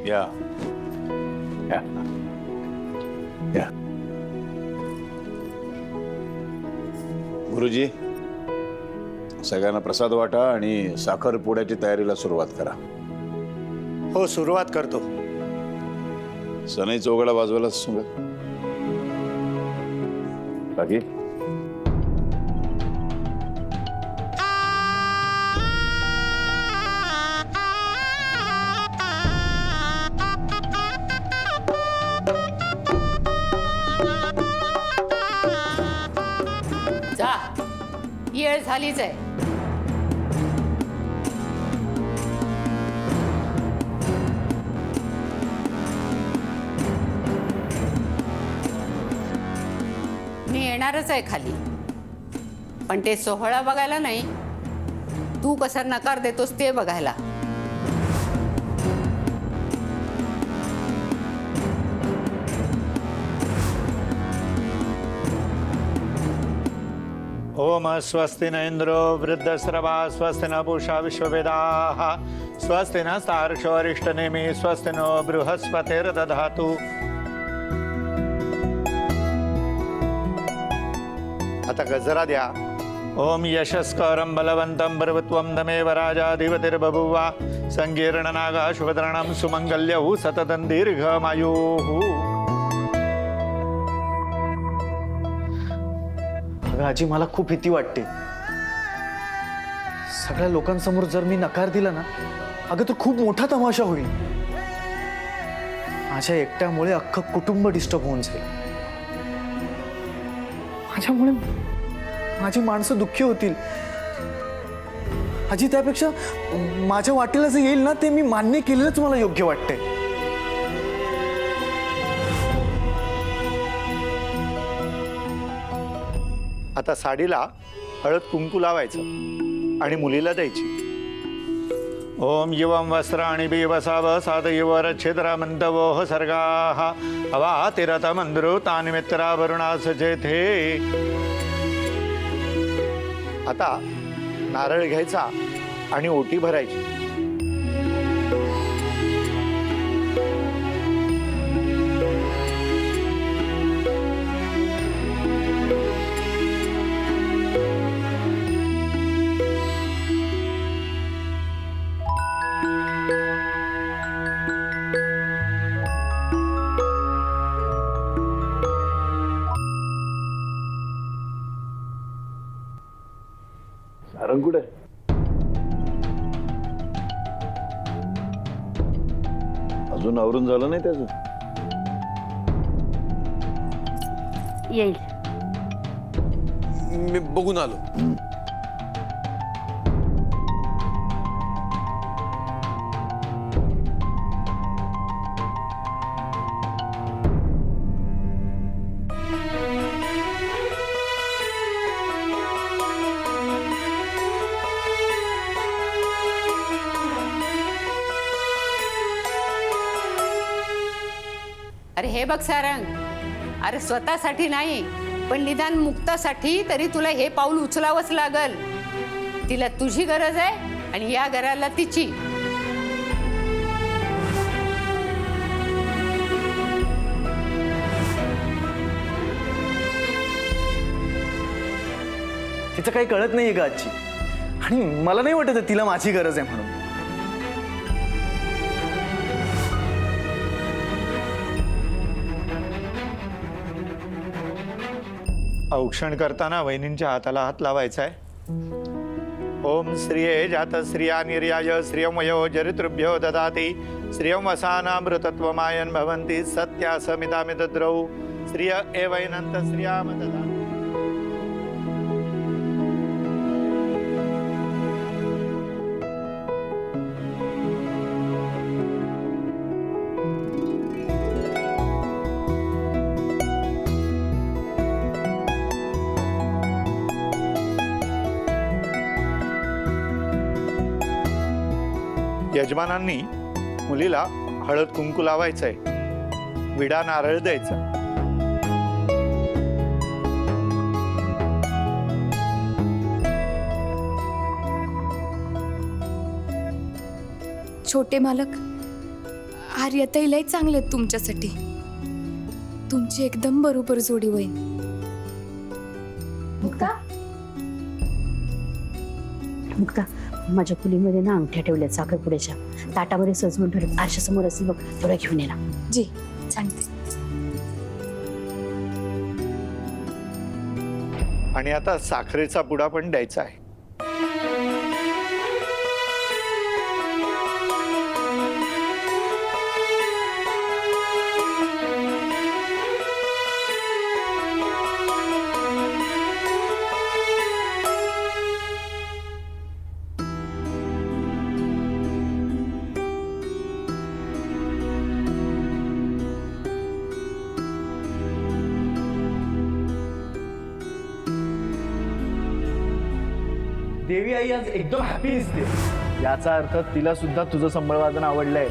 या या या गुरुजी, सगळ्यांना प्रसाद वाटा आणि साखरपुड्याची तयारीला सुरुवात करा. हो, सुरुवात करतो. सनई चौघडा वाजवायला सांगा. बाकी जा, येळ झालीच आहे. मी येणारच आहे खाली, पण ते सोहळा बघायला नाही, तू कसा नकार देतोस ते बघायला. ओम स्वस्ति न इंद्रो वृद्धस्रवा स्वस्ति न पूषा विश्ववेदाः स्वस्ति न स्तार्क्ष्यो अरिष्टनेमि स्वस्ति नो बृहस्पतिर्दधातु. आता गजरा द्या. ओम यशस्करं बलवन्तं प्रभुत्वं दमेव राजाधिपतिर्बभूवा संकीर्णनागा शुभद्रणं सुमंगल्यौ सततं दीर्घमायुः. अगं आजी, मला खूप भीती वाटते. सगळ्या लोकांसमोर जर मी नकार दिला ना, अगं तो खूप मोठा तमाशा होईल. माझ्या एकट्यामुळे अख्खं कुटुंब डिस्टर्ब होऊन जाईल. माझ्यामुळे माझी माणसं दुःखी होतील. आजी, त्यापेक्षा माझ्या वाटेला जे येईल ना, ते मी मान्य केलेलंच मला योग्य वाटतंय. आता साडीला हळद कुंकू लावायचं आणि मुलीला द्यायची. ओम युवं वस्त्राणि बिवसाव साधयुवर छिद्रमन्तवोः सर्गाः अवातिरतमन्द्रुतानि मित्रावरुणास जेथे. आता नारळ घ्यायचा आणि ओटी भरायची. सारंग कुठे? अजून आवरून झालं नाही त्याचं? येईल. मी बघून आलो. अरे हे बघ सारंग, अरे स्वतःसाठी नाही, पण निदान मुक्तासाठी तरी तुला हे पाऊल उचलावंच लागल. तिला तुझी गरज आहे आणि या घराला तिची. तिचं काही कळत नाहीये का आजी, आणि मला नाही वाटत तिला माझी गरज आहे म्हणून. औक्षण करताना वहिनींच्या हाताला हात लावायचा आहे. ओम श्रिये जात श्रिया निर्याय श्रियमयो जरितृभ्यो ददाति श्रियं वसानामृतत्वमायन भवन्ति सत्यासमितामितद्रौ श्रिय एवैनन्त श्रियाम ददाति. यजमानांनी मुलीला हळद कुंकू लावायचंय, विडा नारळ द्यायचा. छोटे मालक, आर्यताई लय चांगले आहेत तुमच्यासाठी. तुमची एकदम बरोबर जोडी होईल. मुक्ता, माझ्या खोलीमध्ये ना अंगठ्या ठेवल्यात साखरपुड्याच्या. ताटामध्ये सजवून ठेवल्यात. आरशासमोर असेल बघ, तेवढ्या घेऊन ये ना. जी सांगते. आणि आता साखरेचा पुडा पण द्यायचा आहे. देवी आई आज एकदम हॅपी दिसते. याचा अर्थ तिला सुद्धा तुझं संबळवादन आवडलंय.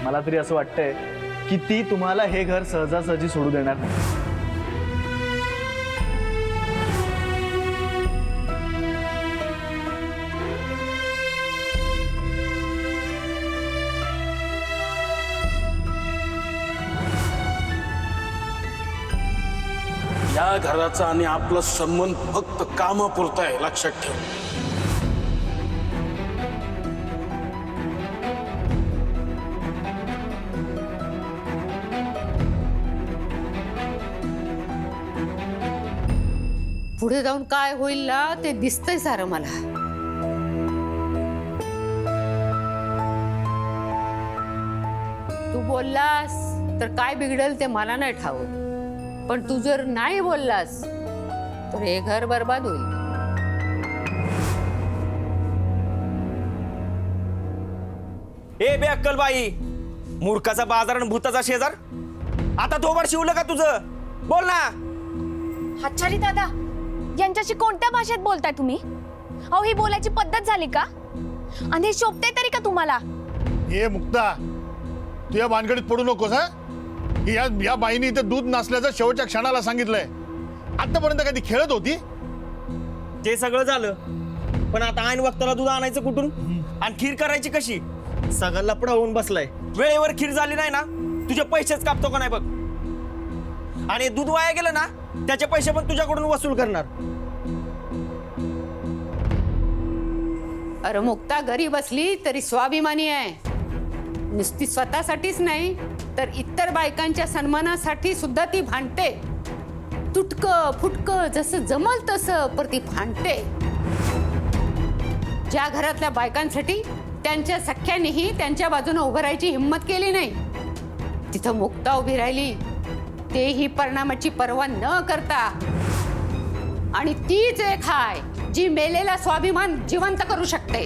मला तरी असं वाटतंय की ती तुम्हाला हे घर सहजासहजी सोडू देणार नाही. या घराचा आणि आपला संबंध फक्त कामापुरता आहे, लक्षात ठेव. पुढे जाऊन काय होईल ना ते दिसतंय सारं मला. तू बोललास तर काय बिघडेल ते मला नाही ठाऊक, पण तू जर नाही बोललास तर हे घर बर्बाद होईल. ए बे अक्कलबाई, मूर्खाचा बाजार आणि भूताचा शेजार. आता थोबाड शिवलं का तुझं? बोल ना. हातचारी दादा, यांच्याशी कोणत्या भाषेत बोलताय तुम्ही? अहो, ही बोलायची पद्धत झाली का? आणि हे शोभते तरी का तुम्हाला? हे मुक्ता, तू या भानगडीत पडू नकोस. हा, या बाईने इथं दूध नसल्याचं शेवटच्या क्षणाला सांगितलंय. आतापर्यंत कधी खेळत होती? ते सगळं झालं, पण आता ऐन वक्ताला दूध आणायचं कुठून आणि खीर करायची कशी? सगळं लपडा होऊन बसलाय. वेळेवर खीर झाली नाही ना, तुझे पैसेच कापतो का नाही बघ. आणि दूध वाया गेलं ना, त्याचे पैसे पण तुझ्याकडून वसूल करणार. अरे मुक्ता घरी बसली तरी स्वाभिमानी आहे. नुसती स्वतःसाठीच नाही तर इतर बायकांच्या सन्मानासाठी सुद्धा ती भांडते. तुटकं फुटकं जसं जमल तसं पर ती भांडते. ज्या घरातल्या बायकांसाठी त्यांच्या सख्यानेही त्यांच्या बाजूने उभं राहायची हिंमत केली नाही, तिथं मुक्ता उभी राहिली, तेही परिणामाची पर्वा न करता. आणि तीच एक हाय जी मेलेला स्वाभिमान जिवंत करू शकते.